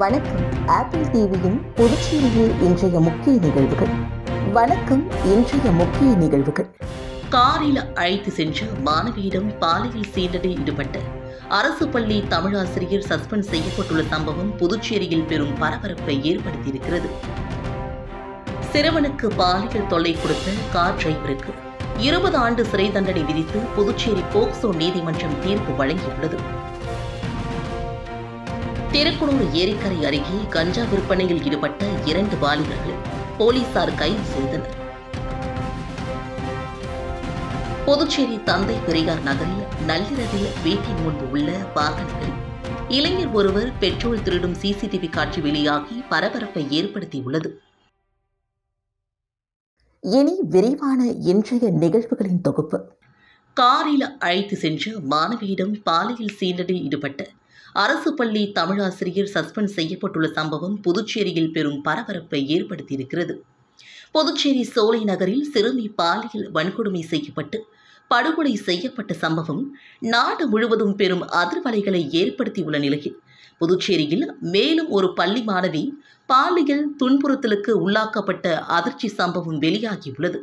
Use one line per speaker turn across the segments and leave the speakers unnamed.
வணக்கம். ஆப்பிள் டிவியின் புதுச்சேரியில் இன்றைய முக்கிய நிகழ்வுகள். வணக்கம். இன்றைய முக்கிய நிகழ்வுகள்.
காரில் அழைத்து சென்ற மாணவியிடம் பாலியல் சீண்டலில் ஈடுபட்ட அரசு பள்ளி தமிழாசிரியர் சஸ்பெண்ட் செய்யப்பட்டுள்ள சம்பவம் புதுச்சேரியில் பெரும் பரபரப்பை ஏற்படுத்தியிருக்கிறது. சிறுவனுக்கு பாலியல் தொல்லை கொடுத்த கார் டிரைவருக்கு 20 ஆண்டு சிறை தண்டனை விதித்து புதுச்சேரி போக்சோ நீதிமன்றம் தீர்ப்பு வழங்கியுள்ளது. திருக்குளூர் ஏரிக்கரை அருகே கஞ்சா விற்பனையில் ஈடுபட்ட 2 வாலிபர்களை போலீசார் கைது செய்தனர். புதுச்சேரி தந்தை பெரியார் நகரில் நள்ளிரவில் வீட்டின் முன்பு உள்ள வாகனங்களில் இளைஞர் ஒருவர் பெட்ரோல் திருடும் சிசிடிவி காட்சி வெளியாகி பரபரப்பை ஏற்படுத்தியுள்ளது.
இனி விரிவான இன்றைய நிகழ்வுகளின் தொகுப்பு.
காரில் அழைத்து சென்று மாணவியிடம் பாலியல் சீண்டலில் ஈடுபட்ட அரசு பள்ளி தமிழாசிரியர் சஸ்பெண்ட் செய்யப்பட்டுள்ள சம்பவம் புதுச்சேரியில் பெரும் பரபரப்பை ஏற்படுத்தியிருக்கிறது. புதுச்சேரி சோலை நகரில் சிறுமி பாலியல் வன்கொடுமை செய்யப்பட்டு படுகொலை செய்யப்பட்ட சம்பவம் நாடு முழுவதும் பெரும் அதிர்வலைகளை ஏற்படுத்தியுள்ள நிலையில் புதுச்சேரியில் மேலும் ஒரு பள்ளி மாணவி பாலியல் துன்புறுத்தலுக்கு உள்ளாக்கப்பட்ட அதிர்ச்சி சம்பவம் வெளியாகியுள்ளது.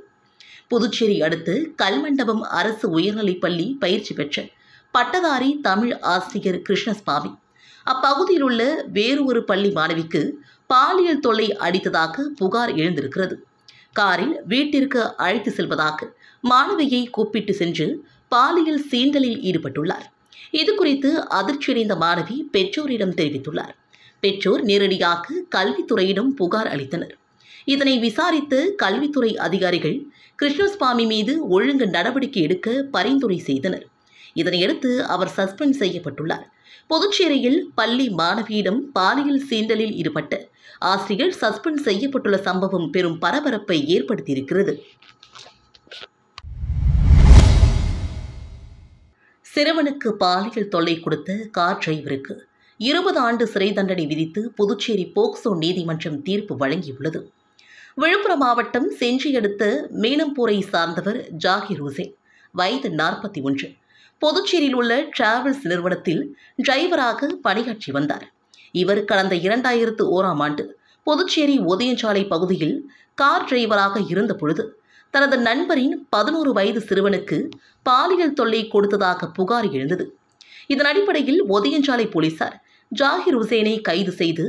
புதுச்சேரி அடுத்து கல்மண்டபம் அரசு உயர்நிலைப்பள்ளி பயிற்சி பெற்ற பட்டதாரி தமிழ் ஆசிரியர் கிருஷ்ணசுவாமி அப்பகுதியில் உள்ள வேறு ஒரு பள்ளி மாணவிக்கு பாலியல் தொல்லை அளித்ததாக புகார் எழுந்திருக்கிறது. காரில் வீட்டிற்கு அழைத்து செல்வதாக மாணவியை கூப்பிட்டு சென்று பாலியல் சீண்டலில் ஈடுபட்டுள்ளார். இதுகுறித்து அதிர்ச்சியடைந்த மாணவி பெற்றோரிடம் தெரிவித்துள்ளார். பெற்றோர் நேரடியாக கல்வித்துறையிடம் புகார் அளித்தனர். இதனை விசாரித்த கல்வித்துறை அதிகாரிகள் கிருஷ்ணசுவாமி மீது ஒழுங்கு நடவடிக்கை எடுக்க பரிந்துரை செய்தனர். இதனையடுத்து அவர் சஸ்பெண்ட் செய்யப்பட்டுள்ளார். புதுச்சேரியில் பள்ளி மாணவியிடம் பாலியல் சீண்டலில் ஈடுபட்ட ஆசிரியர் சஸ்பெண்ட் செய்யப்பட்டுள்ள சம்பவம் பெரும் பரபரப்பை ஏற்படுத்தியிருக்கிறது. சிறுவனுக்கு பாலியல் தொல்லை கொடுத்த கார் டிரைவருக்கு 20 ஆண்டு சிறை தண்டனை விதித்து புதுச்சேரி போக்சோ நீதிமன்றம் தீர்ப்பு வழங்கியுள்ளது. விழுப்புரம் மாவட்டம் செஞ்சி அடுத்த மீனம்பூரை சார்ந்தவர் ஜாகிர் ஹுசேன், வயது 41, புதுச்சேரியில் உள்ள டிராவல்ஸ் நிறுவனத்தில் டிரைவராக பணியாற்றி வந்தார். இவர் கடந்த 2001ஆம் ஆண்டு புதுச்சேரி ஒதியஞ்சாலை பகுதியில் கார் டிரைவராக இருந்த பொழுது தனது நண்பரின் 11 வயது சிறுவனுக்கு பாலியல் தொல்லை கொடுத்ததாக புகார் எழுந்தது. இதன் அடிப்படையில் ஒதியஞ்சாலை போலீசார் ஜாகிர் ஹுசேனை கைது செய்து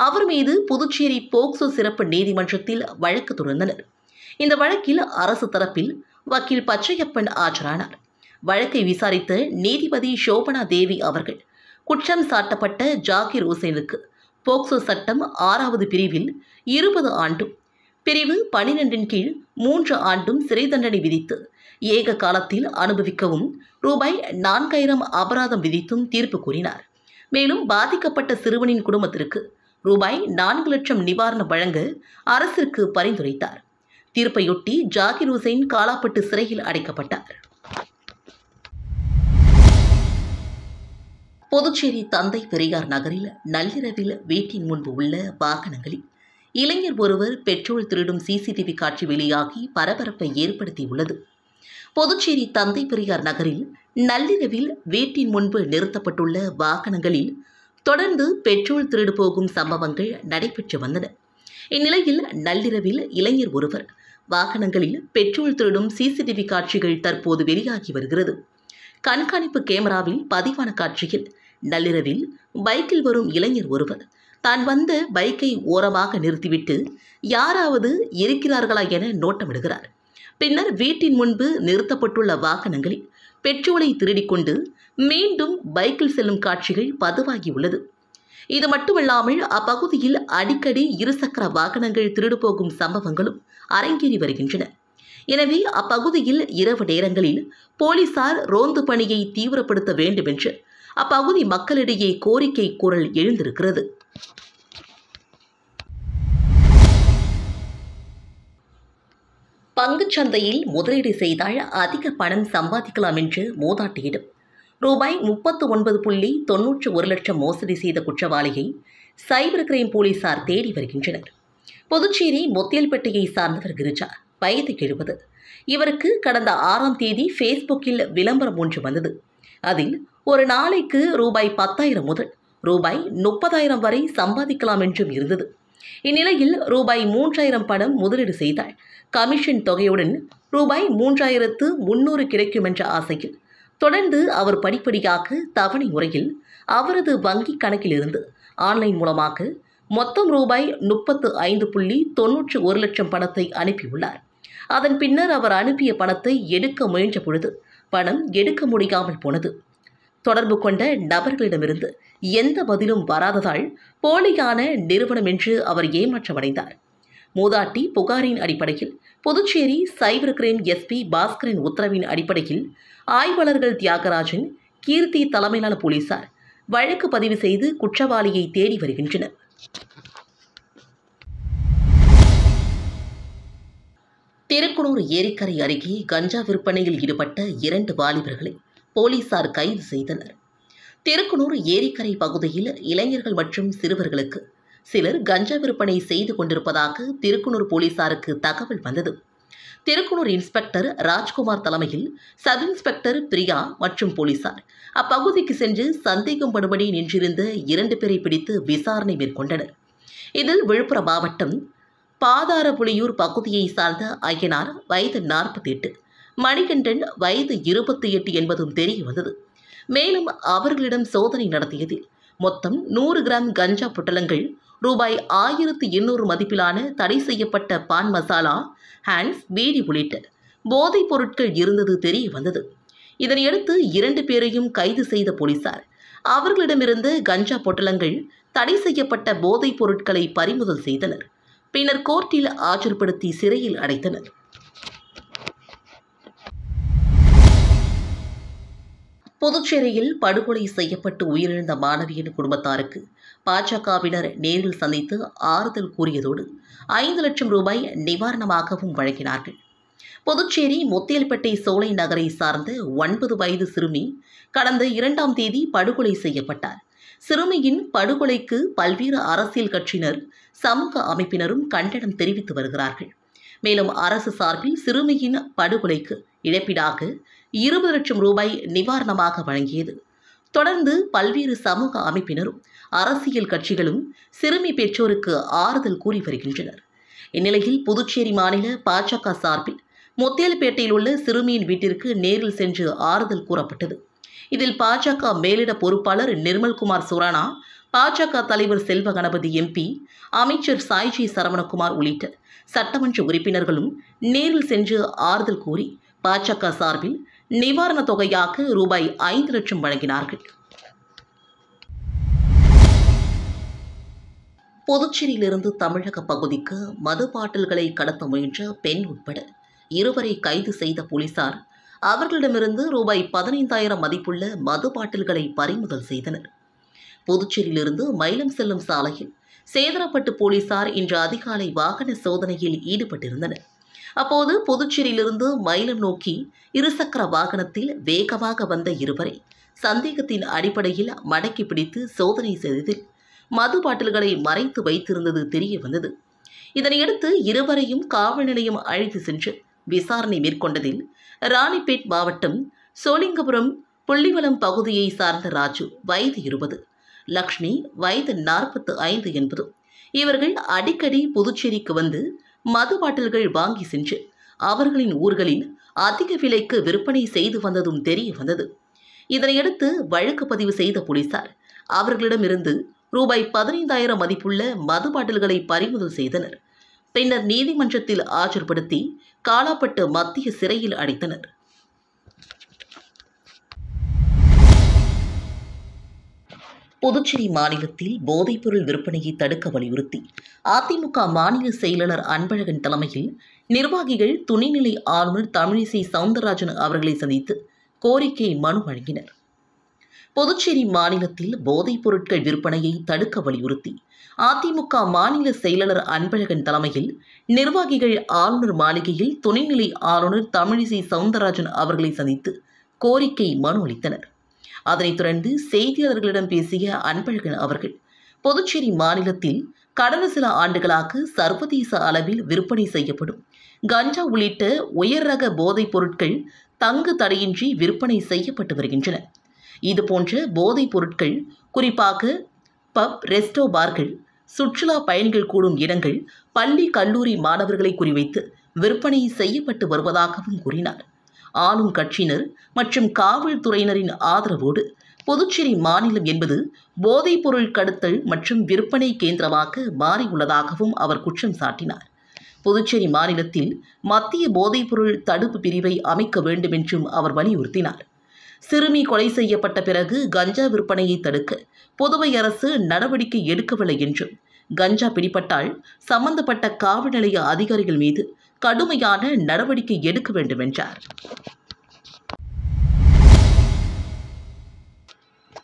அவர் மீது புதுச்சேரி போக்சோ சிறப்பு நீதிமன்றத்தில் வழக்கு தொடர்ந்தனர். இந்த வழக்கில் அரசு தரப்பில் வக்கீல் பச்சையப்பன் ஆஜரானார். வழக்கை விசாரித்த நீதிபதி சோபனா தேவி அவர்கள் குற்றம் சாட்டப்பட்ட ஜாகிர் ஹுசேனுக்கு போக்சோ சட்டம் 6வது பிரிவில் 20 ஆண்டும் பிரிவு 12 கீழ் 3 ஆண்டும் சிறை தண்டனை விதித்து ஏக காலத்தில் அனுபவிக்கவும் ரூபாய் 4000 அபராதம் விதித்தும் தீர்ப்பு கூறினார். மேலும் பாதிக்கப்பட்ட சிறுவனின் குடும்பத்திற்கு ரூபாய் 4 லட்சம் நிவாரணம் வழங்க அரசிற்கு பரிந்துரைத்தார். தீர்ப்பையொட்டி ஜாகிர் ஹுசேன் காலாப்பட்டு சிறையில் அடைக்கப்பட்டார். புதுச்சேரி தந்தை பெரியார் நகரில் நள்ளிரவில் வீட்டின் முன்பு உள்ள வாகனங்களில் இளைஞர் ஒருவர் பெட்ரோல் திருடும் சிசிடிவி காட்சி வெளியாகி பரபரப்பை ஏற்படுத்தியுள்ளது. புதுச்சேரி தந்தை பெரியார் நகரில் நள்ளிரவில் வீட்டின் முன்பு நிறுத்தப்பட்டுள்ள வாகனங்களில் தொடர்ந்து பெட்ரோல் திருடு போகும் சம்பவங்கள் நடைபெற்று வந்தன. இந்நிலையில் நள்ளிரவில் இளைஞர் ஒருவர் வாகனங்களில் பெட்ரோல் திருடும் சிசிடிவி காட்சிகள் தற்போது வெளியாகி வருகிறது. கண்காணிப்பு கேமராவில் பதிவான காட்சியில் நள்ளிரவில் பைக்கில் வரும் இளைஞர் ஒருவர் தான் வந்த பைக்கை ஓரமாக நிறுத்திவிட்டு யாராவது இருக்கிறார்களா என நோட்டமிடுகிறார். பின்னர் வீட்டின் முன்பு நிறுத்தப்பட்டுள்ள வாகனங்களில் பெட்ரோலை திருடிக்கொண்டு மீண்டும் பைக்கில் செல்லும் காட்சிகள் பதிவாகியுள்ளது. இது மட்டுமல்லாமல் அப்பகுதியில் அடிக்கடி இருசக்கர வாகனங்கள் திருடு போகும் சம்பவங்களும் அரங்கேறி வருகின்றன. எனவே அப்பகுதியில் இரவு நேரங்களில் போலீசார் ரோந்து பணியை தீவிரப்படுத்த வேண்டும் என்று அப்பகுதி மக்களிடையே கோரிக்கை குரல் எழுந்திருக்கிறது. பங்குச்சந்தையில் முதலீடு செய்தால் அதிக பணம் சம்பாதிக்கலாம் என்று மூதாட்டியிடம் ரூபாய் 39.91 லட்சம் மோசடி செய்த குற்றவாளியை சைபர் கிரைம் போலீசார் தேடி வருகின்றனர். புதுச்சேரி முத்தியல்பேட்டையை சார்ந்தவர் கிரிஜா, வயது 70. இவருக்கு கடந்த 6ஆம் தேதி ஃபேஸ்புக்கில் விளம்பரம் ஒன்று வந்தது. அதில் ஒரு நாளைக்கு ரூபாய் 10,000 முதல் ரூபாய் 30,000 வரை சம்பாதிக்கலாம் என்றும் இருந்தது. இந்நிலையில் ரூபாய் 3,000 பணம் முதலீடு செய்தால் கமிஷன் தொகையுடன் ரூபாய் 3,300 கிடைக்கும் என்ற ஆசையில் தொடர்ந்து அவர் படிப்படியாக தவணை முறையில் அவரது வங்கிக் கணக்கில் இருந்து ஆன்லைன் மூலமாக மொத்தம் ரூபாய் 35.91 லட்சம் பணத்தை அனுப்பியுள்ளார். அதன் பின்னர் அவர் அனுப்பிய பணத்தை எடுக்க முயன்ற பொழுது பணம் எடுக்க முடியாமல் போனது. தொடர்பு கொண்ட நபர்களிடமிருந்து எந்த பதிலும் வராததால் போலியான நிறுவனம் என்று அவர் ஏமாற்றமடைந்தார். மூதாட்டி புகாரின் அடிப்படையில் புதுச்சேரி சைபர் கிரைம் எஸ்பி பாஸ்கரின் உத்தரவின் அடிப்படையில் ஆய்வாளர்கள் தியாகராஜன், கீர்த்தி தலைமையிலான போலீசார் வழக்கு பதிவு செய்து குற்றவாளியை தேடி வருகின்றனர். திருக்குனூர் ஏரிக்கரை அருகே கஞ்சா விற்பனையில் ஈடுபட்ட 2 வாலிபர்களை போலீசார் கைது செய்தனர். திருக்குனூர் ஏரிக்கரை பகுதியில் இளைஞர்கள் மற்றும் சிறுவர்களுக்கு சிலர் கஞ்சா விற்பனை செய்து கொண்டிருப்பதாக திருக்குனூர் போலீசாருக்கு தகவல் வந்தது. திருக்குனூர் இன்ஸ்பெக்டர் ராஜ்குமார் தலைமையில் சப் இன்ஸ்பெக்டர் பிரியா மற்றும் போலீசார் அப்பகுதிக்கு சென்று சந்தேகப்படும்படி நின்றிருந்த 2 பேரை பிடித்து விசாரணை மேற்கொண்டனர். இதில் விழுப்புரம் மாவட்டம் பாதாரபுலியூர் பகுதியை சார்ந்த ஐயனார் வயது 48, மணிகண்டன் வயது 28 என்பதும் தெரிய வந்தது. மேலும் அவர்களிடம் சோதனை நடத்தியதில் மொத்தம் 100 கிராம் கஞ்சா பொட்டலங்கள், ரூபாய் 1,200 மதிப்பிலான தடை செய்யப்பட்ட பான் மசாலா, ஹேண்ட்ஸ், பீடி உள்ளிட்ட போதைப் பொருட்கள் இருந்தது தெரிய வந்தது. இதனையடுத்து 2 பேரையும் கைது செய்த போலீசார் அவர்களிடமிருந்து கஞ்சா பொட்டலங்கள், தடை செய்யப்பட்ட போதைப் பொருட்களை பறிமுதல் செய்தனர். பின்னர் கோர்ட்டில் ஆஜர்படுத்தி சிறையில் அடைத்தனர். புதுச்சேரியில் படுகொலை செய்யப்பட்டு உயிரிழந்த மாணவியின் குடும்பத்தாருக்கு பாஜகவினர் நேரில் சந்தித்து ஆறுதல் கூறியதோடு 5 லட்சம் ரூபாய் நிவாரணமாகவும் வழங்கினார்கள். புதுச்சேரி முத்தியல்பேட்டை சோலை நகரை சார்ந்த 9 வயது சிறுமி கடந்த 2ஆம் தேதி படுகொலை செய்யப்பட்டார். சிறுமியின் படுகொலைக்கு பல்வேறு அரசியல் கட்சியினர், சமூக அமைப்பினரும் கண்டனம் தெரிவித்து வருகிறார்கள். மேலும் அரசு சார்பில் சிறுமியின் படுகொலைக்கு இழப்பீடாக 20 லட்சம் ரூபாய் நிவாரணமாக வழங்கியது. தொடர்ந்து பல்வேறு சமூக அமைப்பினரும் அரசியல் கட்சிகளும் சிறுமி பெற்றோருக்கு ஆறுதல் கூறி வருகின்றனர். இந்நிலையில் புதுச்சேரி மாநில பாஜக சார்பில் முத்தியல்பேட்டையில் உள்ள சிறுமியின் வீட்டிற்கு நேரில் சென்று ஆறுதல் கூறப்பட்டது. இதில் பாஜக மேலிட பொறுப்பாளர் நிர்மல்குமார் சுரானா, பாஜக தலைவர் செல்வ கணபதி எம்பி, அமைச்சர் சாய்ஜி சரவணகுமார் உள்ளிட்ட சட்டமன்ற உறுப்பினர்களும் நேரில் சென்று ஆறுதல் கூறி பாஜக சார்பில் நிவாரணத் தொகையாக ரூபாய் 5 லட்சம் வழங்கினார்கள். புதுச்சேரியிலிருந்து தமிழக பகுதிக்கு மது பாட்டில்களை கடத்த முயன்ற பெண் உட்பட 2 கைது செய்த போலீசார் அவர்களிடமிருந்து ரூபாய் 15,000 மதிப்புள்ள மது பாட்டில்களை பறிமுதல் செய்தனர். புதுச்சேரியிலிருந்து மயிலம் செல்லும் சாலையில் சேதராப்பட்டு போலீசார் இன்று அதிகாலை வாகன சோதனையில் ஈடுபட்டிருந்தனர். அப்போது புதுச்சேரியிலிருந்து மயிலம் நோக்கி இருசக்கர வாகனத்தில் வேகமாக வந்த 2 சந்தேகத்தின் அடிப்படையில் மடக்கி பிடித்து சோதனை செய்ததில் மது பாட்டில்களை மறைத்து வைத்திருந்தது தெரிய வந்தது. இதனையடுத்து 2 காவல் நிலையம் அழைத்து சென்று விசாரணை மேற்கொண்டதில் ராணிப்பேட் மாவட்டம் சோளிங்கபுரம் புள்ளிவலம் பகுதியை சார்ந்த ராஜு வயது 20, லக்ஷ்மி வயது 45 என்பதும் இவர்கள் அடிக்கடி புதுச்சேரிக்கு வந்து மது பாட்டில்கள் வாங்கி சென்று அவர்களின் ஊர்களில் அதிக விலைக்கு விற்பனை செய்து வந்ததும் தெரிய வந்தது. இதனையடுத்து வழக்கு பதிவு செய்த போலீசார் அவர்களிடமிருந்து ரூபாய் 15,000 மதிப்புள்ள மது பாட்டில்களை பறிமுதல் செய்தனர். பின்னர் நீதிமன்றத்தில் ஆஜர்படுத்தி காலாப்பட்டு மத்திய சிறையில் அடைத்தனர். புதுச்சேரி மாநிலத்தில் போதைப்பொருள் விற்பனையை தடுக்க வலியுறுத்தி அதிமுக மாநில செயலாளர் அன்பழகன் தலைமையில் நிர்வாகிகள் துணைநிலை ஆளுநர் தமிழிசை சவுந்தரராஜன் அவர்களை சந்தித்து கோரிக்கை மனு வழங்கினர். புதுச்சேரி மாநிலத்தில் போதைப் பொருட்கள் விற்பனையை தடுக்க வலியுறுத்தி அதிமுக மாநில செயலாளர் அன்பழகன் தலைமையில் நிர்வாகிகள் ஆளுநர் மாளிகையில் துணைநிலை ஆளுநர் தமிழிசை சவுந்தரராஜன் அவர்களை சந்தித்து கோரிக்கை மனு அளித்தனர். அதனைத் தொடர்ந்து செய்தியாளர்களிடம் பேசிய அன்பழகன் அவர்கள், புதுச்சேரி மாநிலத்தில் கடந்த சில ஆண்டுகளாக சர்வதேச அளவில் விற்பனை செய்யப்படும் கஞ்சா உள்ளிட்ட உயர் ரக போதைப் பொருட்கள் தங்கு தடையின்றி விற்பனை செய்யப்பட்டு வருகின்றன. இதுபோன்ற போதைப் பொருட்கள் குறிப்பாக பப், ரெஸ்டோ பார்கள், சுற்றுலா பயணிகள் கூடும் இடங்கள், பள்ளி கல்லூரி மாணவர்களை குறிவைத்து விற்பனை செய்யப்பட்டு வருவதாகவும் கூறினார். ஆளும் கட்சியினர் மற்றும் காவல்துறையினரின் ஆதரவோடு புதுச்சேரி மாநிலம் என்பது போதைப்பொருள் கடத்தல் மற்றும் விற்பனை கேந்திரமாக மாறியுள்ளதாகவும் அவர் குற்றம் சாட்டினார். புதுச்சேரி மாநிலத்தில் மத்திய போதைப்பொருள் தடுப்பு பிரிவை அமைக்க வேண்டும் என்றும் அவர் வலியுறுத்தினார். சிறுமி கொலை செய்யப்பட்ட பிறகு கஞ்சா விற்பனையை தடுக்க புதுவை அரசு நடவடிக்கை எடுக்கவில்லை என்றும், கஞ்சா பிடிபட்டால் சம்பந்தப்பட்ட காவல் நிலைய அதிகாரிகள் மீது கடுமையான நடவடிக்கை எடுக்க வேண்டும் என்றார்.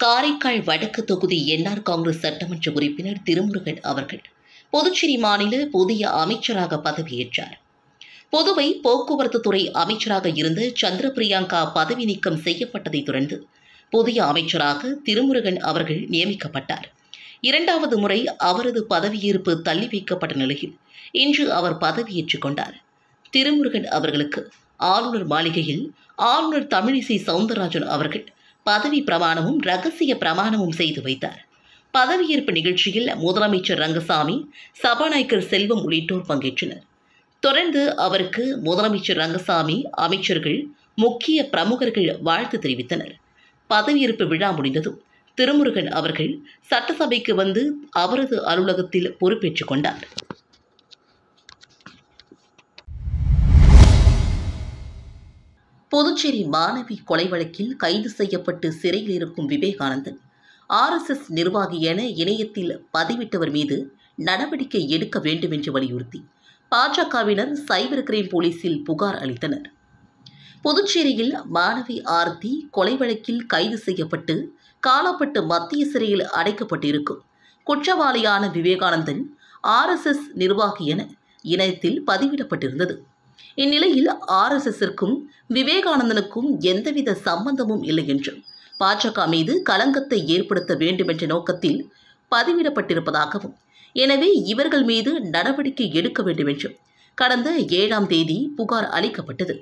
காரைக்கால் வடக்கு தொகுதி என்ஆர் காங்கிரஸ் சட்டமன்ற உறுப்பினர் திருமுருகன் அவர்கள் புதுச்சேரி மாநில புதிய அமைச்சராக பதவியேற்றார். புதுவை போக்குவரத்து துறை அமைச்சராக இருந்த சந்திரபிரியங்கா பதவி நீக்கம் செய்யப்பட்டதை தொடர்ந்து புதிய அமைச்சராக திருமுருகன் அவர்கள் நியமிக்கப்பட்டார். இரண்டாவது முறை அவரது பதவியேற்பு தள்ளி வைக்கப்பட்ட நிலையில் இன்று அவர் பதவியேற்றுக் கொண்டார். திருமுருகன் அவர்களுக்கு ஆளுநர் மாளிகையில் ஆளுநர் தமிழிசை சவுந்தரராஜன் அவர்கள் பதவி பிரமாணமும் இரகசிய பிரமாணமும் செய்து வைத்தார். பதவியேற்பு நிகழ்ச்சியில் முதலமைச்சர் ரங்கசாமி, சபாநாயகர் செல்வம் உள்ளிட்டோர் பங்கேற்றனர். தொடர்ந்து அவருக்கு முதலமைச்சர் ரங்கசாமி, அமைச்சர்கள், முக்கிய பிரமுகர்கள் வாழ்த்து தெரிவித்தனர். பதவியேற்பு விழா முடிந்ததும் திருமுருகன் அவர்கள் சட்டசபைக்கு வந்து அவரது அலுவலகத்தில் பொறுப்பேற்றுக் கொண்டார். புதுச்சேரி மாணவி கொலை வழக்கில் கைது செய்யப்பட்டு சிறையில் இருக்கும் விவேகானந்தன் RSS நிர்வாகி என இணையத்தில் பதிவிட்டவர் மீது நடவடிக்கை எடுக்க வேண்டும் என்று வலியுறுத்தி பாஜகவினர் சைபர் கிரைம் போலீசில் புகார் அளித்தனர். புதுச்சேரியில் மாணவி ஆர்த்தி கொலை வழக்கில் கைது செய்யப்பட்டு காலாப்பட்டு மத்திய சிறையில் அடைக்கப்பட்டிருக்கும் குற்றவாளியான விவேகானந்தன் RSS நிர்வாகி என இணையத்தில் பதிவிடப்பட்டிருந்தது. இந்நிலையில் RSSற்கும் விவேகானந்தனுக்கும் எந்தவித சம்பந்தமும் இல்லை என்றும், பாஜக மீது களங்கத்தை ஏற்படுத்த வேண்டும் என்ற நோக்கத்தில் பதிவிடப்பட்டிருப்பதாகவும், எனவே இவர்கள் மீது நடவடிக்கை எடுக்க வேண்டும் என்றும் கடந்த 7ஆம் தேதி புகார் அளிக்கப்பட்டது.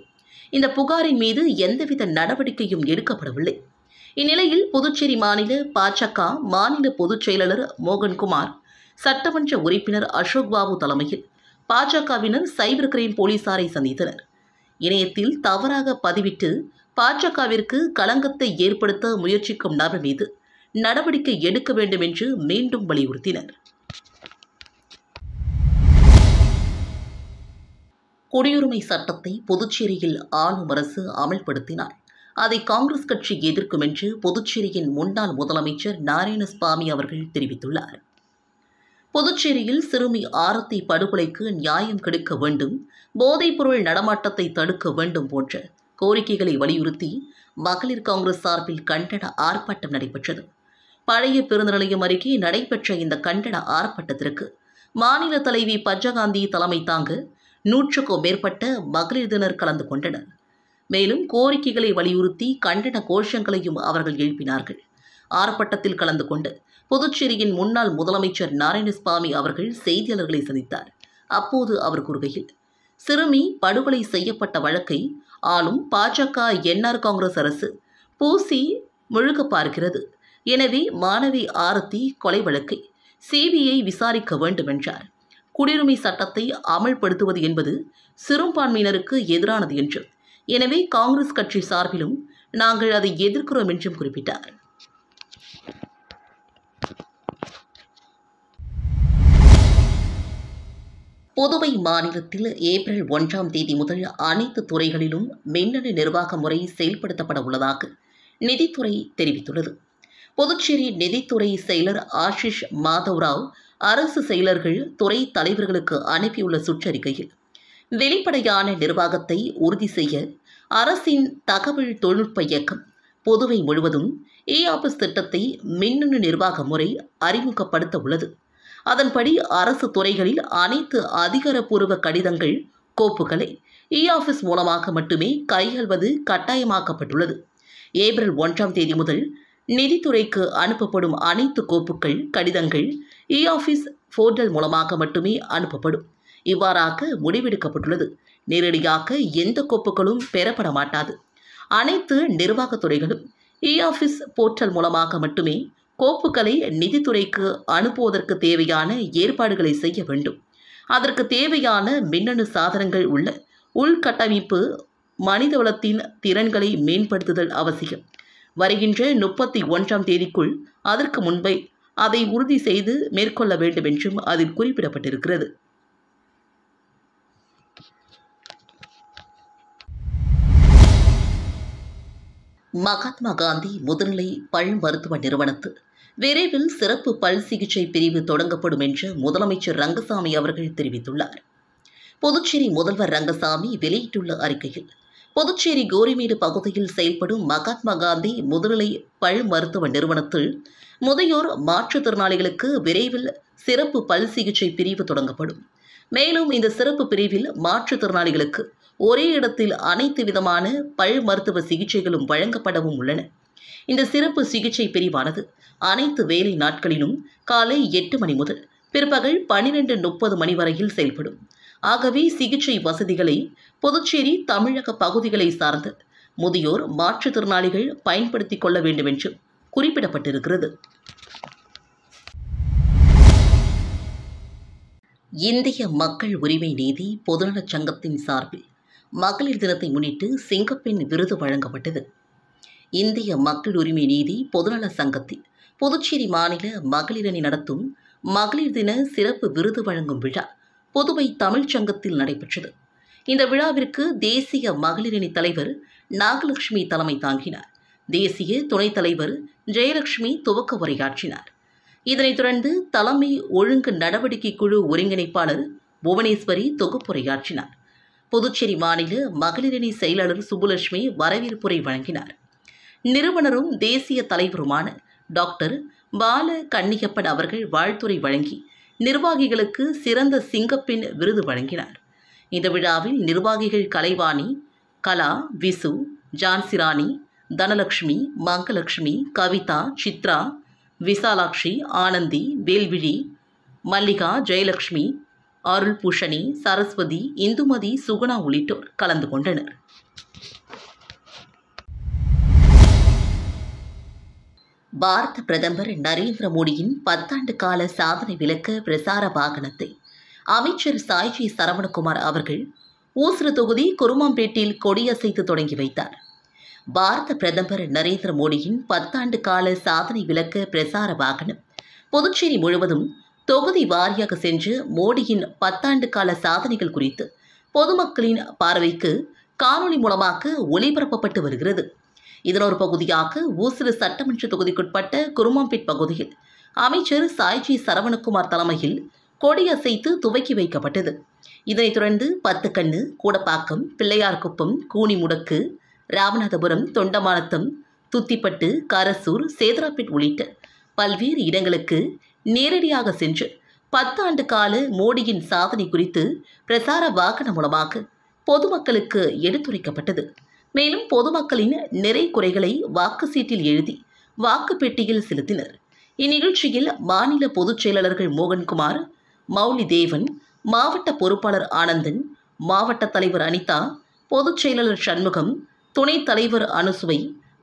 இந்த புகாரின் மீது எந்தவித நடவடிக்கையும் எடுக்கப்படவில்லை. இந்நிலையில் புதுச்சேரி மாநில பாஜக மாநில பொதுச் செயலாளர் மோகன்குமார், சட்டமன்ற உறுப்பினர் அசோக் பாபு தலைமையில் பாஜகவினர் சைபர் கிரைம் போலீசாரை சந்தித்தனர். இணையத்தில் தவறாக பதிவிட்டு பாஜகவிற்கு களங்கத்தை ஏற்படுத்த முயற்சிக்கும் நபர் மீது நடவடிக்கை எடுக்க வேண்டும் என்று மீண்டும் வலியுறுத்தினர். குடியுரிமை சட்டத்தை புதுச்சேரியில் ஆளும் அரசு அமல்படுத்தினால் அதை காங்கிரஸ் கட்சி எதிர்க்கும் என்று புதுச்சேரியின் முன்னாள் முதலமைச்சர் நாராயணசாமி அவர்கள் தெரிவித்துள்ளார். புதுச்சேரியில் சிறுமி ஆரத்தி படுகொலைக்கு நியாயம் கிடைக்க வேண்டும், போதைப்பொருள் நடமாட்டத்தை தடுக்க வேண்டும் போன்ற கோரிக்கைகளை வலியுறுத்தி மகளிர் காங்கிரஸ் சார்பில் கண்டன ஆர்ப்பாட்டம் நடைபெற்றது. பழைய பேருந்து நிலையம் அருகே நடைபெற்ற இந்த கண்டன ஆர்ப்பாட்டத்திற்கு மாநில தலைவி பஞ்சகாந்தி தலைமை தாங்க 100க்கும் மேற்பட்ட மகளிரினர் கலந்து கொண்டனர். மேலும் கோரிக்கைகளை வலியுறுத்தி கண்டன கோஷங்களையும் அவர்கள் எழுப்பினார்கள். ஆர்ப்பாட்டத்தில் கலந்து கொண்டு புதுச்சேரியின் முன்னாள் முதலமைச்சர் நாராயணசாமி அவர்கள் செய்தியாளர்களை சந்தித்தார். அப்போது அவர் கூறுகையில், சிறுமி படுகொலை செய்யப்பட்ட வழக்கை ஆளும் பாஜக என்ஆர் காங்கிரஸ் அரசு பூசி முழுக்க பார்க்கிறது. எனவே மாணவி ஆரத்தி கொலை வழக்கை CBI விசாரிக்க வேண்டும் என்றார். குடியுரிமை சட்டத்தை அமல்படுத்துவது என்பது சிறுபான்மையினருக்கு எதிரானது என்றும், எனவே காங்கிரஸ் கட்சி சார்பிலும் நாங்கள் அதை எதிர்க்கிறோம் என்றும் குறிப்பிட்டார். புதுவை மாநிலத்தில் ஏப்ரல் 1ஆம் தேதி முதல் அனைத்து துறைகளிலும் மின்னணு நிர்வாக முறை செயல்படுத்தப்பட உள்ளதாக நிதித்துறை தெரிவித்துள்ளது. புதுச்சேரி நிதித்துறை செயலர் ஆஷிஷ் மாதவ் ராவ் அரசு செயலர்கள், துறை தலைவர்களுக்கு அனுப்பியுள்ள சுற்றறிக்கையில், வெளிப்படையான நிர்வாகத்தை உறுதி செய்ய அரசின் தகவல் தொழில்நுட்ப இயக்கம் புதுவை முழுவதும் ஆபீஸ் திட்டத்தை மின்னணு நிர்வாக முறை அறிமுகப்படுத்த உள்ளது. அதன்படி அரசு துறைகளில் அனைத்து அதிகாரப்பூர்வ கடிதங்கள், கோப்புகளை ஆபீஸ் மூலமாக மட்டுமே கையாள்வது கட்டாயமாக்கப்பட்டுள்ளது. ஏப்ரல் 1ஆம் தேதி முதல் நிதித்துறைக்கு அனுப்பப்படும் அனைத்து கோப்புகள், கடிதங்கள் ஆபீஸ் போர்ட்டல் மூலமாக மட்டுமே அனுப்பப்படும். இவ்வாறாக முடிவெடுக்கப்பட்டுள்ளது. நேரடியாக எந்த கோப்புகளும் பெறப்பட மாட்டாது. அனைத்து நிர்வாகத்துறைகளும் ஆபீஸ் போர்ட்டல் மூலமாக மட்டுமே கோப்புகளை நிதித்துறைக்கு அனுப்புவதற்கு தேவையான ஏற்பாடுகளை செய்ய வேண்டும். அதற்கு தேவையான மின்னணு சாதனங்கள் உள்ள உள்கட்டமைப்பு மனிதவளத்தின் திறன்களை மேம்படுத்துதல் அவசியம். வருகின்ற 31ஆம் தேதிக்குள் அதற்கு முன்பே அதை உறுதி செய்து மேற்கொள்ள வேண்டும் என்றும் அதில் குறிப்பிடப்பட்டிருக்கிறது. மகாத்மா காந்தி முதுநிலை பல் மருத்துவ நிறுவனத்தில் விரைவில் சிறப்பு பல் சிகிச்சை பிரிவு தொடங்கப்படும் என்று முதலமைச்சர் ரங்கசாமி அவர்கள் தெரிவித்துள்ளார். புதுச்சேரி முதல்வர் ரங்கசாமி வெளியிட்டுள்ள அறிக்கையில், புதுச்சேரி கோரிமேடு பகுதியில் செயல்படும் மகாத்மா காந்தி முதுநிலை பல் மருத்துவ நிறுவனத்தில் முதியோர் மாற்றுத்திறனாளிகளுக்கு விரைவில் சிறப்பு பல் சிகிச்சை பிரிவு தொடங்கப்படும். மேலும் இந்த சிறப்பு பிரிவில் மாற்றுத்திறனாளிகளுக்கு ஒரே இடத்தில் அனைத்து விதமான பல் மருத்துவ சிகிச்சைகளும் வழங்கப்படவும் உள்ளன. இந்த சிறப்பு சிகிச்சை பிரிவானது அனைத்து வேலை நாட்களிலும் காலை 8 மணி முதல் பிற்பகல் 12:30 மணி வரையில் செயல்படும். ஆகவே சிகிச்சை வசதிகளை புதுச்சேரி தமிழக பகுதிகளை சார்ந்த முதியோர் மாற்றுத்திறனாளிகள் பயன்படுத்திக் கொள்ள வேண்டும் என்று குறிப்பிடப்பட்டிருக்கிறது. இந்திய மக்கள் உரிமை நீதி பொதுநலச் சங்கத்தின் சார்பில் மகளிர் தினத்தை முன்னிட்டு சிங்கப்பெண் விருது வழங்கப்பட்டது. இந்திய மக்கள் உரிமை நீதி பொதுநல சங்கத்தில் புதுச்சேரி மாநில மகளிரணி நடத்தும் மகளிர் தின சிறப்பு விருது வழங்கும் விழா புதுவை தமிழ்ச் சங்கத்தில் நடைபெற்றது. இந்த விழாவிற்கு தேசிய மகளிரணி தலைவர் நாகலட்சுமி தலைமை தாங்கினார். தேசிய துணைத் தலைவர் ஜெயலட்சுமி துவக்க உரையாற்றினார். இதனைத் தொடர்ந்து தலைமை ஒழுங்கு நடவடிக்கை குழு ஒருங்கிணைப்பாளர் புவனேஸ்வரி தொகுப்புரையாற்றினார். புதுச்சேரி மாநில மகளிரணி செயலாளர் சுப்புலட்சுமி வரவேற்புரை வழங்கினார். நிறுவனரும் தேசிய தலைவருமான டாக்டர் பால கன்னியப்பன் அவர்கள் வாழ்த்துரை வழங்கி நிர்வாகிகளுக்கு சிறந்த சிங்கப்பெண் விருது வழங்கினார். இந்த விழாவில் நிர்வாகிகள் கலைவாணி, கலா, விசு, ஜான்சிராணி, தனலட்சுமி, மங்கலட்சுமி, கவிதா, சித்ரா, விசாலாட்சி, ஆனந்தி, வேல்விழி, மல்லிகா, ஜெயலட்சுமி, அருள்பூஷணி, சரஸ்வதி, இந்துமதி, சுகுணா உள்ளிட்டோர் கலந்து கொண்டனர். பாரத பிரதமர் நரேந்திர மோடியின் 10 ஆண்டு கால சாதனை விளக்க பிரசார வாகனத்தை அமைச்சர் சாய்ஜி சரவணகுமார் அவர்கள் ஊசுடு தொகுதி குருமாம்பேட்டில் கொடியசைத்து தொடங்கி வைத்தார். பாரத பிரதமர் நரேந்திர மோடியின் 10 ஆண்டு கால சாதனை விளக்க பிரசார வாகனம் புதுச்சேரி முழுவதும் தொகுதி வாரியாக சென்று மோடியின் 10 ஆண்டு கால சாதனைகள் குறித்து பொதுமக்களின் பார்வைக்கு காணொலி மூலமாக ஒளிபரப்பப்பட்டு வருகிறது. இதன் ஒரு பகுதியாக ஊசுடு சட்டமன்ற தொகுதிக்குட்பட்ட குருமாம்பேட் பகுதியில் அமைச்சர் சாய்ஜி சரவணகுமார் தலைமையில் கொடியசைத்து துவக்கி வைக்கப்பட்டது. இதனைத் தொடர்ந்து பத்துக்கண்ணு, கூடப்பாக்கம், பிள்ளையார்குப்பம், கூனிமுடக்கு, ராமநாதபுரம், தொண்டமானத்தம், துத்திப்பட்டு, கரசூர், சேதராப்பேட் உள்ளிட்ட பல்வேறு இடங்களுக்கு நேரடியாக சென்று 10 ஆண்டு கால மோடியின் சாதனை குறித்து பிரசார வாகனம் மூலமாக பொதுமக்களுக்கு எடுத்துரைக்கப்பட்டது. மேலும் பொதுமக்களின் நிறை குறைகளை வாக்கு சீட்டில் எழுதி வாக்கு பெட்டியில் செலுத்தினர். இந்நிகழ்ச்சியில் மாநில பொதுச் செயலாளர்கள் மோகன்குமார், மௌலி தேவன், மாவட்ட பொறுப்பாளர் ஆனந்தன், மாவட்ட தலைவர் அனிதா, பொதுச் செயலாளர் சண்முகம், துணைத் தலைவர் அனுசுவை,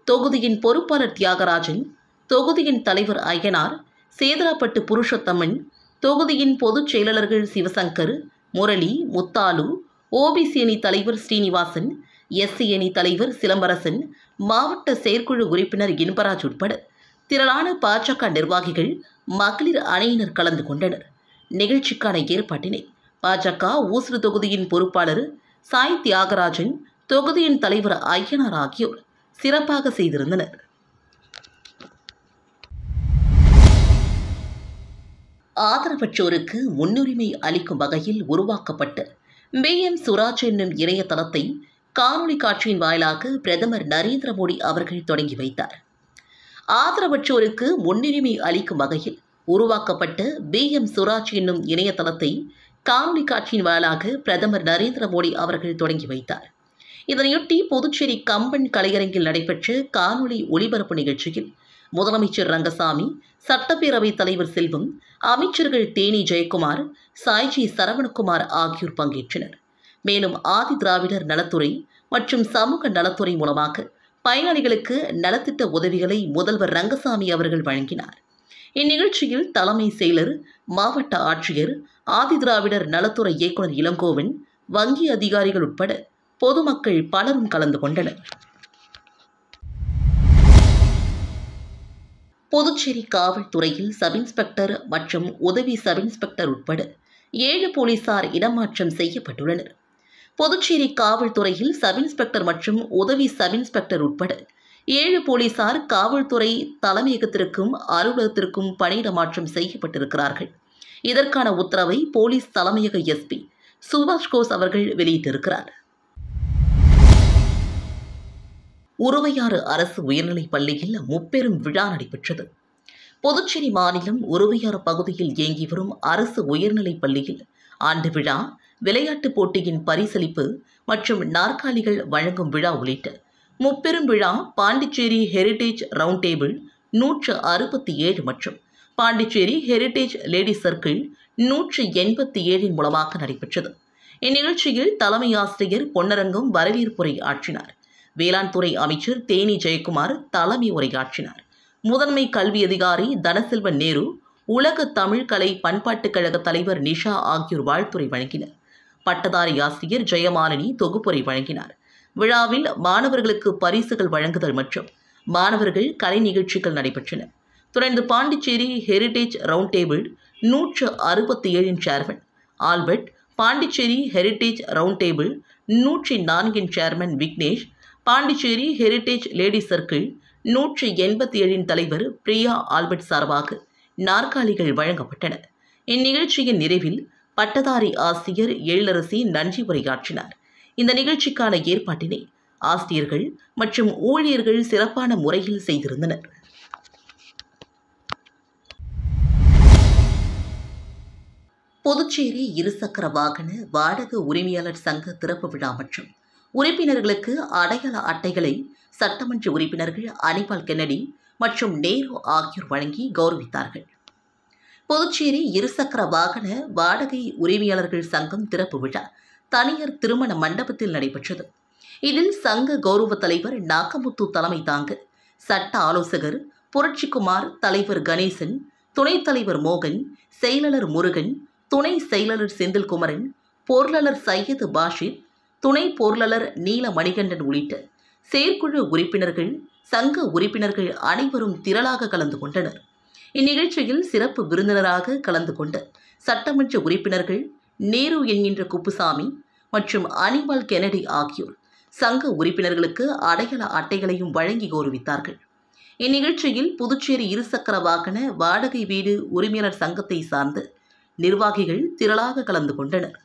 தொகுதியின் பொறுப்பாளர் தியாகராஜன், தொகுதியின் தலைவர் அய்யனார், சேதராப்பட்டு புருஷோத்தமன், தொகுதியின் பொதுச் செயலாளர்கள் சிவசங்கர், முரளி, முத்தாலு, ஓபிசி அணி தலைவர் ஸ்ரீனிவாசன், எஸ்சி அணி தலைவர் சிலம்பரசன், மாவட்ட செயற்குழு உறுப்பினர் இன்பராஜ் உட்பட திரளான பாஜக நிர்வாகிகள், மகளிர் அணியினர் கலந்து கொண்டனர். நிகழ்ச்சிக்கான ஏற்பாட்டினை பாஜக ஊசுடு தொகுதியின் பொறுப்பாளர் சாய் தியாகராஜன், தொகுதியின் தலைவர் அய்யனார் ஆகியோர் சிறப்பாக செய்திருந்தனர். ஆதரவற்றோருக்கு முன்னுரிமை அளிக்கும் வகையில் உருவாக்கப்பட்ட PM சுராஜ் என்னும் இணையதளத்தை காணொலி காட்சியின் வாயிலாக பிரதமர் நரேந்திர மோடி அவர்கள் தொடங்கி வைத்தார். ஆதரவற்றோருக்கு முன்னுரிமை அளிக்கும் வகையில் உருவாக்கப்பட்ட PM சுராஜ் என்னும் இணையதளத்தை காணொலி காட்சியின் வாயிலாக பிரதமர் நரேந்திர மோடி அவர்கள் தொடங்கி வைத்தார். இதனையொட்டி புதுச்சேரி கம்பன் கலையரங்கில் நடைபெற்ற காணொலி ஒளிபரப்பு நிகழ்ச்சியில் முதலமைச்சர் ரங்கசாமி, சட்டப்பேரவைத் தலைவர் செல்வம், அமைச்சர்கள் தேனி ஜெயக்குமார், சாய்ஜி சரவணகுமார் ஆகியோர் பங்கேற்றனர். மேலும் ஆதி திராவிடர் நலத்துறை மற்றும் சமூக நலத்துறை மூலமாக பயனாளிகளுக்கு நலத்திட்ட உதவிகளை முதல்வர் ரங்கசாமி அவர்கள் வழங்கினார். இந்நிகழ்ச்சியில் தலைமை செயலர், மாவட்ட ஆட்சியர், ஆதிதிராவிடர் நலத்துறை இயக்குநர் இளங்கோவன், வங்கி அதிகாரிகள் உட்பட பொதுமக்கள் பலரும் கலந்து கொண்டனர். புதுச்சேரி காவல்துறையில் சப் இன்ஸ்பெக்டர் மற்றும் உதவி சப் இன்ஸ்பெக்டர் உட்பட 7 போலீசார் இடமாற்றம் செய்யப்பட்டுள்ளனர். புதுச்சேரி காவல்துறையில் சப் இன்ஸ்பெக்டர் மற்றும் உதவி சப் இன்ஸ்பெக்டர் உட்பட 7 போலீசார் காவல்துறை தலைமையகத்திற்கும் அலுவலகத்திற்கும் பணியிடமாற்றம் செய்யப்பட்டிருக்கிறார்கள். இதற்கான உத்தரவை போலீஸ் தலைமையக எஸ்பி சுபாஷ் கோஸ் அவர்கள் வெளியிட்டிருக்கிறார். உருவையாறு அரசு உயர்நிலைப் பள்ளியில் முப்பெரும் விழா நடைபெற்றது. புதுச்சேரி மாநிலம் உருவையாறு பகுதியில் இயங்கி வரும் அரசு உயர்நிலைப் பள்ளியில் ஆண்டு விழா, விளையாட்டுப் போட்டியின் பரிசளிப்பு மற்றும் நாற்காலிகள் வழங்கும் விழா உள்ளிட்ட முப்பெரும் விழா பாண்டிச்சேரி ஹெரிடேஜ் ரவுண்ட் டேபிள் 167 மற்றும் பாண்டிச்சேரி ஹெரிடேஜ் லேடி சர்க்கிள் 187 மூலமாக நடைபெற்றது. இந்நிகழ்ச்சியில் தலைமை ஆசிரியர் பொன்னரங்கம் வரவேற்புரை ஆற்றினார். வேளாண் துறை அமைச்சர் தேனி ஜெயக்குமார் தலைமை உரையாற்றினார். முதன்மை கல்வி அதிகாரி தனசெல்வன் நேரு, உலக தமிழ் கலை பண்பாட்டுக் கழக தலைவர் நிஷா ஆகியோர் வாழ்த்துரை வழங்கினர். பட்டதாரி ஆசிரியர் ஜெயமாலினி தொகுப்புரை வழங்கினார். விழாவில் மாணவர்களுக்கு பரிசுகள் வழங்குதல் மற்றும் மாணவர்கள் கலை நிகழ்ச்சிகள் நடைபெற்றன. தொடர்ந்து Pondicherry heritage round table 167 chairman Albert, Pondicherry heritage round table 104 chairman Vignesh, Pondicherry heritage lady circle 187 தலைவர் பிரியா ஆல்பர்ட் சார்பாக நாற்காலிகள் வழங்கப்பட்டன. இந்நிகழ்ச்சியின் நிறைவில் பட்டதாரி ஆசிரியர் எழிலரசி நன்றி உரையாற்றினார். இந்த நிகழ்ச்சிக்கான ஏற்பாட்டினை ஆசிரியர்கள் மற்றும் ஊழியர்கள் சிறப்பான முறையில் செய்திருந்தனர். புதுச்சேரி இருசக்கர வாகன வாடகை உரிமையாளர் சங்க திறப்பு விழா மற்றும் உறுப்பினர்களுக்கு அடையாள அட்டைகளை சட்டமன்ற உறுப்பினர்கள் அனிபால் கென்னடி மற்றும் நேரு ஆகியோர் வழங்கி கௌரவித்தார்கள். புதுச்சேரி இருசக்கர வாகன வாடகை உரிமையாளர்கள் சங்கம் திறப்பு விழா தனியார் திருமண மண்டபத்தில் நடைபெற்றது. இதில் சங்க கௌரவ தலைவர் நாகமுத்து தலைமை தாங்க சட்ட ஆலோசகர் புரட்சிக்குமார், தலைவர் கணேசன், துணைத் தலைவர் மோகன், செயலாளர் முருகன், துணை செயலாளர் செந்தில்குமரன், பொருளாளர் சையது பாஷித், துணை பொருளாளர் நீல மணிகண்டன் உள்ளிட்ட செயற்குழு உறுப்பினர்கள், சங்க உறுப்பினர்கள் அனைவரும் திரளாக கலந்து கொண்டனர். இந்நிகழ்ச்சியில் சிறப்பு விருந்தினராக கலந்து கொண்ட சட்டமன்ற உறுப்பினர்கள் நேரு என்கின்ற குப்புசாமி மற்றும் அனிபால் கென்னடி ஆகியோர் சங்க உறுப்பினர்களுக்கு அடையாள அட்டைகளையும் வழங்கி கௌரவித்தார்கள். இந்நிகழ்ச்சியில் புதுச்சேரி இருசக்கர வாகன வாடகை வீடு உரிமையாளர் சங்கத்தை சார்ந்த நிர்வாகிகள் திரளாக கலந்து கொண்டனர்.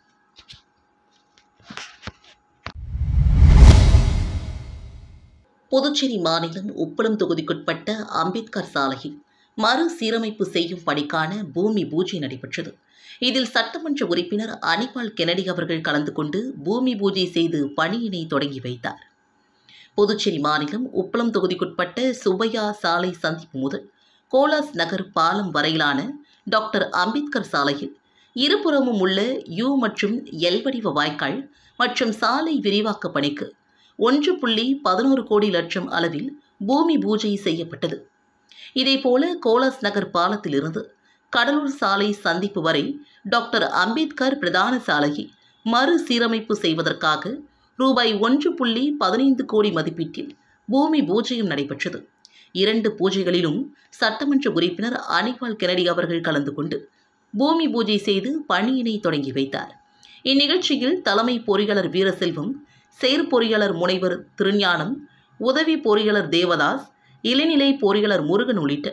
புதுச்சேரி மாநிலம் உப்பளம் தொகுதிக்குட்பட்ட அம்பேத்கர் சாலையில் மறு சீரமைப்பு செய்யும் பணிக்கான பூமி பூஜை நடைபெற்றது. இதில் சட்டமன்ற உறுப்பினர் அனிபால் கென்னடி அவர்கள் கலந்து கொண்டு பூமி பூஜை செய்து பணியினை தொடங்கி வைத்தார். புதுச்சேரி மாநிலம் உப்பளம் தொகுதிக்குட்பட்ட சுப்பையா சாலை சந்திப்பு முதல் கோலாஸ் நகர் பாலம் வரையிலான டாக்டர் அம்பேத்கர் சாலையில் இருபுறமும் உள்ள யூ மற்றும் எல் வடிவ வாய்க்கால் மற்றும் சாலை விரிவாக்க பணிக்கு 1.11 கோடி லட்சம் அளவில் பூமி பூஜை செய்யப்பட்டது. இதேபோல கோலாஸ் நகர் பாலத்திலிருந்து கடலூர் சாலை சந்திப்பு வரை டாக்டர் அம்பேத்கர் பிரதான சாலையை மறு சீரமைப்பு செய்வதற்காக ரூபாய் 1.15 கோடி மதிப்பீட்டில் பூமி பூஜையும் நடைபெற்றது. 2 பூஜைகளிலும் சட்டமன்ற உறுப்பினர் அனிபால் கென்னடி அவர்கள் கலந்து கொண்டு பூமி பூஜை செய்து பணியினை தொடங்கி வைத்தார். இந்நிகழ்ச்சியில் தலைமை பொறியாளர் வீரசெல்வம், செயற்பொறியாளர் முனைவர் திருஞானம், உதவி பொறியாளர் தேவதாஸ், இளநிலை பொறியாளர் முருகன் உள்ளிட்ட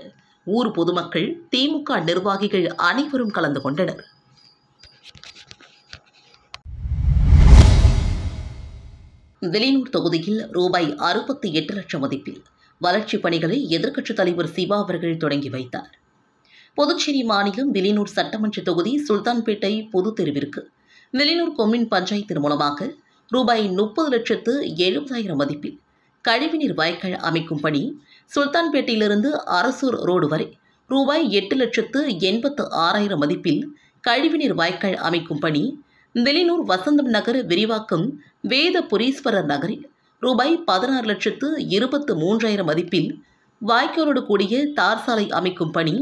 ஊர் பொதுமக்கள், திமுக நிர்வாகிகள் அனைவரும் கலந்து கொண்டனர். வெளியூர் தொகுதியில் ரூபாய் 68 லட்சம் மதிப்பில் வளர்ச்சிப் பணிகளை எதிர்க்கட்சித் தலைவர் சிவா அவர்கள் தொடங்கி வைத்தார். புதுச்சேரி மாநிலம் வெளியூர் சட்டமன்ற தொகுதி சுல்தான்பேட்டை பொது தெருவிற்கு வெளியூர் கொம்யூன் பஞ்சாயத்தின் மூலமாக ரூபாய் 30,70,000 மதிப்பில் கழிவுநீர் வாய்க்கால் அமைக்கும் பணி, சுல்தான்பேட்டையிலிருந்து அரசூர் ரோடு வரை ரூபாய் 8,86,000 மதிப்பில் கழிவுநீர் வாய்க்கால் அமைக்கும் பணி, வெளியூர் வசந்தம் நகர் விரிவாக்கம் வேதபுரீஸ்வரர் நகரில் ரூபாய் 16,23,000 மதிப்பில் வாய்க்காலோடு கூடிய தார் சாலை அமைக்கும் பணி,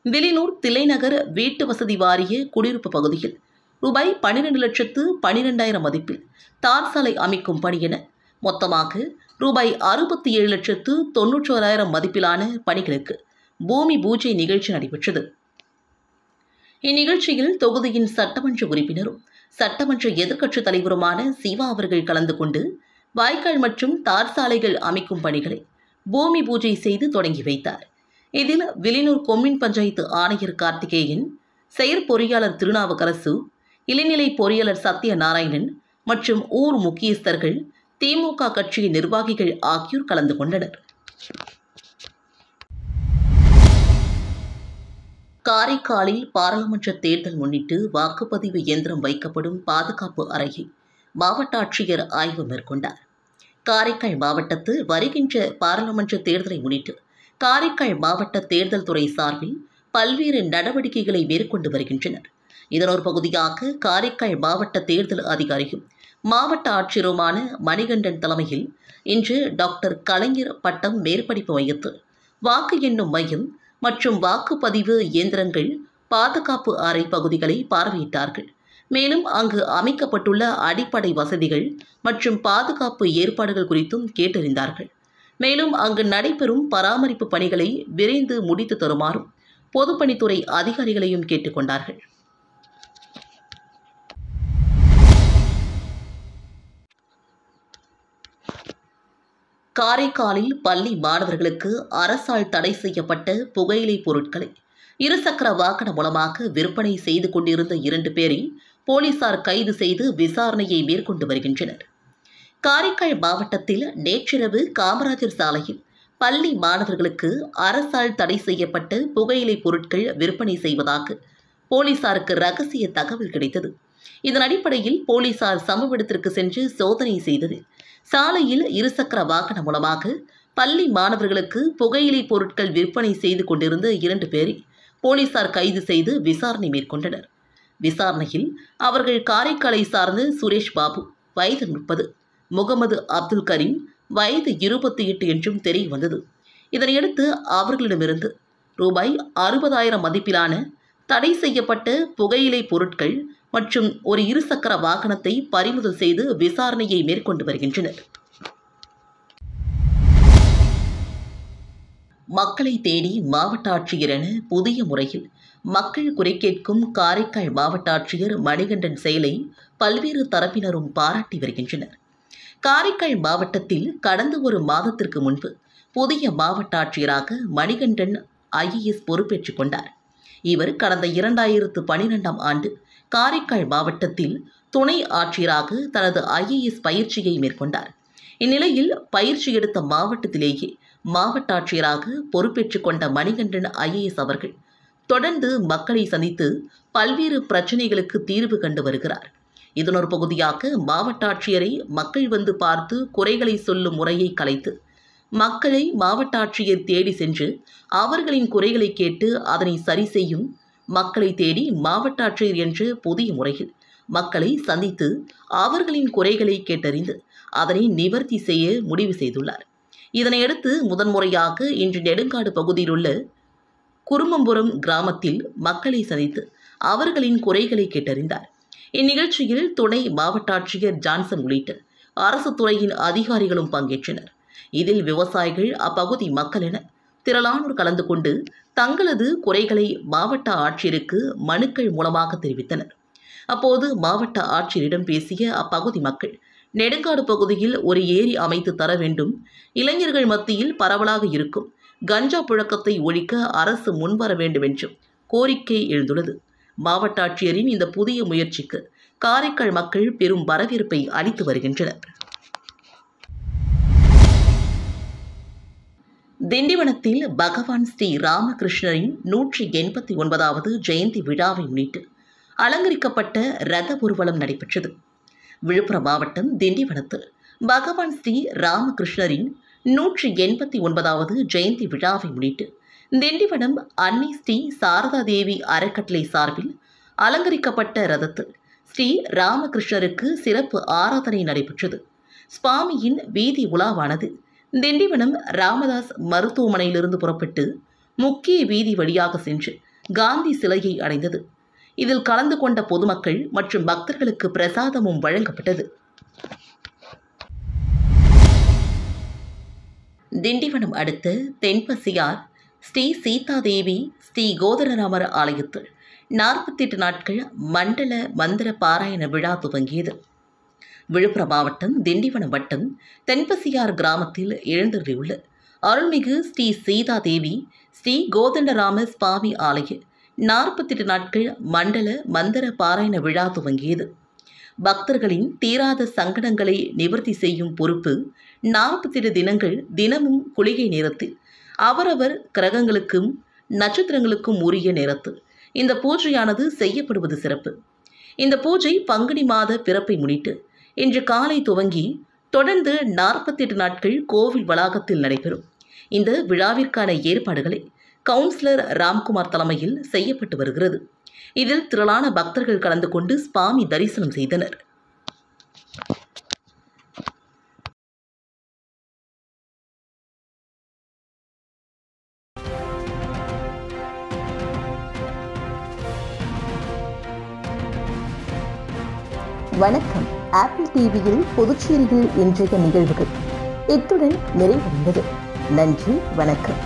வில்லியனூர் தில்லைநகர் வீட்டு வசதி வாரிய குடியிருப்பு பகுதியில் ரூபாய் 12,12,000 மதிப்பில் தார் சாலை அமைக்கும் பணி என மொத்தமாக ரூபாய் 67,91,000 மதிப்பிலான பணிகளுக்கு பூமி பூஜை நிகழ்ச்சி நடைபெற்றது. இந்நிகழ்ச்சியில் தொகுதியின் சட்டமன்ற உறுப்பினரும் சட்டமன்ற எதிர்க்கட்சித் தலைவருமான சிவா அவர்கள் கலந்து கொண்டு வாய்க்கால் மற்றும் தார் சாலைகள் அமைக்கும் பணிகளை பூமி பூஜை செய்து தொடங்கி வைத்தார். இதில் வில்லியனூர் கொம்யூன் பஞ்சாயத்து ஆணையர் கார்த்திகேயன், செயற்பொறியாளர் திருநாவுக்கரசு, இளநிலை பொறியாளர் சத்யநாராயணன் மற்றும் ஊர் முக்கியஸ்தர்கள், திமுக கட்சியின் நிர்வாகிகள் ஆகியோர் கலந்து கொண்டனர். காரைக்காலில் பாராளுமன்ற தேர்தல் முன்னிட்டு வாக்குப்பதிவு இயந்திரம் வைக்கப்படும் பாதுகாப்பு அறையை மாவட்ட ஆட்சியர் ஆய்வு மேற்கொண்டார். காரைக்கால் மாவட்டத்தில் வருகின்ற பாராளுமன்ற தேர்தலை முன்னிட்டு காரைக்கால் மாவட்ட தேர்தல் துறை சார்பில் பல்வேறு நடவடிக்கைகளை மேற்கொண்டு வருகின்றனர். இதன் ஒரு பகுதியாக காரைக்கால் மாவட்ட தேர்தல் அதிகாரியும் மாவட்ட ஆட்சியருமான மணிகண்டன் தலைமையில் இன்று டாக்டர் கலைஞர் பட்டம் மேற்படிப்பு மையத்தில் வாக்கு எண்ணும் மையம் மற்றும் வாக்குப்பதிவு இயந்திரங்கள், பாதுகாப்பு அறை பகுதிகளை பார்வையிட்டார்கள். மேலும் அங்கு அமைக்கப்பட்டுள்ள அடிப்படை வசதிகள் மற்றும் பாதுகாப்பு ஏற்பாடுகள் குறித்தும் கேட்டறிந்தார்கள். மேலும் அங்கு நடைபெறும் பராமரிப்பு பணிகளை விரைந்து முடித்து தருமாறும் பொதுப்பணித்துறை அதிகாரிகளையும் கேட்டுக்கொண்டார்கள். காரைக்காலில் பள்ளி மாணவர்களுக்கு அரசால் தடை செய்யப்பட்ட புகையிலை பொருட்களை இருசக்கர வாகனம் மூலமாக விற்பனை செய்து கொண்டிருந்த 2 பேரை போலீசார் கைது செய்து விசாரணையை மேற்கொண்டு வருகின்றனர். காரைக்கால் மாவட்டத்தில் நேற்றிரவு காமராஜர் சாலையில் பள்ளி மாணவர்களுக்கு அரசால் தடை செய்யப்பட்ட புகையிலை பொருட்கள் விற்பனை செய்வதாக போலீசாருக்கு ரகசிய தகவல் கிடைத்தது. இதன் அடிப்படையில் போலீசார் சம்பவ இடத்திற்கு சென்று சோதனை செய்ததில் சாலையில் இருசக்கர வாகனம் மூலமாக பள்ளி மாணவர்களுக்கு புகையிலை பொருட்கள் விற்பனை செய்து கொண்டிருந்த 2 பேரை போலீசார் கைது செய்து விசாரணை மேற்கொண்டனர். விசாரணையில் அவர்கள் காரைக்காலை சார்ந்த சுரேஷ் பாபு வயது 30, முகமது அப்துல் கரீம் வயது 28 என்றும் தெரிய வந்தது. இதனையடுத்து அவர்களிடமிருந்து ரூபாய் 60,000 மதிப்பிலான தடை செய்யப்பட்ட புகையிலை பொருட்கள் மற்றும் ஒரு இருசக்கர வாகனத்தை பறிமுதல் செய்து விசாரணையை மேற்கொண்டு வருகின்றனர். மக்களை தேடி மாவட்ட ஆட்சியர் என புதிய முறையில் மக்கள் குறை கேட்கும் காரைக்கால் மாவட்ட ஆட்சியர் மணிகண்டன் செயலை பல்வேறு தரப்பினரும் பாராட்டி வருகின்றனர். காரைக்கால் மாவட்டத்தில் கடந்த ஒரு மாதத்திற்கு முன்பு புதிய மாவட்ட ஆட்சியராக மணிகண்டன் IAS பொறுப்பேற்றுக் கொண்டார். இவர் கடந்த 2012ஆம் ஆண்டு காரைக்கால் மாவட்டத்தில் துணை ஆட்சியராக தனது IAS பயிற்சியை மேற்கொண்டார். இந்நிலையில் பயிற்சி எடுத்த மாவட்டத்திலேயே மாவட்ட ஆட்சியராக பொறுப்பேற்றுக் கொண்ட மணிகண்டன் IAS அவர்கள் தொடர்ந்து மக்களை சந்தித்து பல்வேறு பிரச்சனைகளுக்கு தீர்வு கண்டு வருகிறார். இதனொரு பகுதியாக மாவட்ட ஆட்சியரை மக்கள் வந்து பார்த்து குறைகளை சொல்லும் முறையை கலைத்து மக்களை மாவட்ட ஆட்சியர் தேடி சென்று அவர்களின் குறைகளை கேட்டு அதனை சரி செய்யும் மக்களை தேடி மாவட்ட ஆட்சியர் என்ற புதிய முறையில் மக்களை சந்தித்து அவர்களின் குறைகளை கேட்டறிந்து அதனை நிவர்த்தி செய்ய முடிவு செய்துள்ளார். இதனையடுத்து முதன்முறையாக இன்று நெடுங்காடு பகுதியில் உள்ள குருமம்புரம் கிராமத்தில் மக்களை சந்தித்து அவர்களின் குறைகளை கேட்டறிந்தார். இந்நிகழ்ச்சியில் துணை மாவட்ட ஆட்சியர் ஜான்சன் உள்ளிட்ட அரசு துறையின் அதிகாரிகளும் பங்கேற்றனர். இதில் விவசாயிகள், அப்பகுதி மக்கள் என திரளானோர் கலந்து கொண்டு தங்களது குறைகளை மாவட்ட ஆட்சியருக்கு மனுக்கள் மூலமாக தெரிவித்தனர். அப்போது மாவட்ட ஆட்சியரிடம் பேசிய அப்பகுதி மக்கள், நெடுங்காடு பகுதியில் ஒரு ஏரி அமைத்து தர வேண்டும், இளைஞர்கள் மத்தியில் பரவலாக இருக்கும் கஞ்சா புழக்கத்தை ஒழிக்க அரசு முன்வர வேண்டும் என்றும் கோரிக்கை எழுந்துள்ளது. மாவட்ட ஆட்சியரின் இந்த புதிய முயற்சிக்கு காரைக்கால் மக்கள் பெரும் வரவேற்பை அளித்து வருகின்றனர். திண்டிவனத்தில் பகவான் ஸ்ரீ ராமகிருஷ்ணரின் 189வது ஜெயந்தி விழாவை முன்னிட்டு அலங்கரிக்கப்பட்ட ரத ஊர்வலம் நடைபெற்றது. விழுப்புரம் மாவட்டம் திண்டிவனத்தில் பகவான் ஸ்ரீ ராமகிருஷ்ணரின் 189வது ஜெயந்தி விழாவை முன்னிட்டு திண்டிவனம் அன்னை ஸ்ரீ சாரதா தேவி அறக்கட்டளை சார்பில் அலங்கரிக்கப்பட்ட ரதத்தில் ஸ்ரீ ராமகிருஷ்ணருக்கு சிறப்பு ஆராதனை நடைபெற்றது. சுவாமியின் வீதி உலாவானது திண்டிவனம் ராமதாஸ் மருத்துவமனையிலிருந்து புறப்பட்டு முக்கிய வீதி வழியாக சென்று காந்தி சிலையை அடைந்தது. இதில் கலந்து கொண்ட பொதுமக்கள் மற்றும் பக்தர்களுக்கு பிரசாதமும் வழங்கப்பட்டது. திண்டிவனம் அடுத்த தென்பசியார் ஸ்ரீ சீதாதேவி ஸ்ரீ கோதண்டராமர் ஆலயத்தில் 48 நாட்கள் மண்டல மந்திர பாராயண விழா துவங்கியது. விழுப்புரம் மாவட்டம் திண்டிவனம் வட்டம் தென்பசியார் கிராமத்தில் எழுந்தருளியுள்ள அருள்மிகு ஸ்ரீ சீதாதேவி ஸ்ரீ கோதண்டராம சுவாமி ஆலய 48 நாட்கள் மண்டல மந்திர பாராயண விழா துவங்கியது. பக்தர்களின் தீராத சங்கடங்களை நிவர்த்தி செய்யும் பொறுப்பு 48 தினங்கள் தினமும் குளிகை நேரத்தில் அவரவர் கிரகங்களுக்கும் நட்சத்திரங்களுக்கும் உரிய நேரத்தில் இந்த பூஜையானது செய்யப்படுவது சிறப்பு. இந்த பூஜை பங்குனி மாத பிறப்பை முன்னிட்டு இன்று காலை துவங்கி தொடர்ந்து 48 நாட்கள் கோவில் வளாகத்தில் நடைபெறும். இந்த விழாவிற்கான ஏற்பாடுகளை கவுன்சிலர் ராம்குமார் தலைமையில் செய்யப்பட்டு வருகிறது. இதில் திரளான பக்தர்கள் கலந்து கொண்டு சுவாமி தரிசனம் செய்தனர்.
வணக்கம். ஆப்பிள் டிவியில் புதுச்சேரியில் இன்றைய நிகழ்வுகள் இத்துடன் நிறைவடைந்தது. நன்றி, வணக்கம்.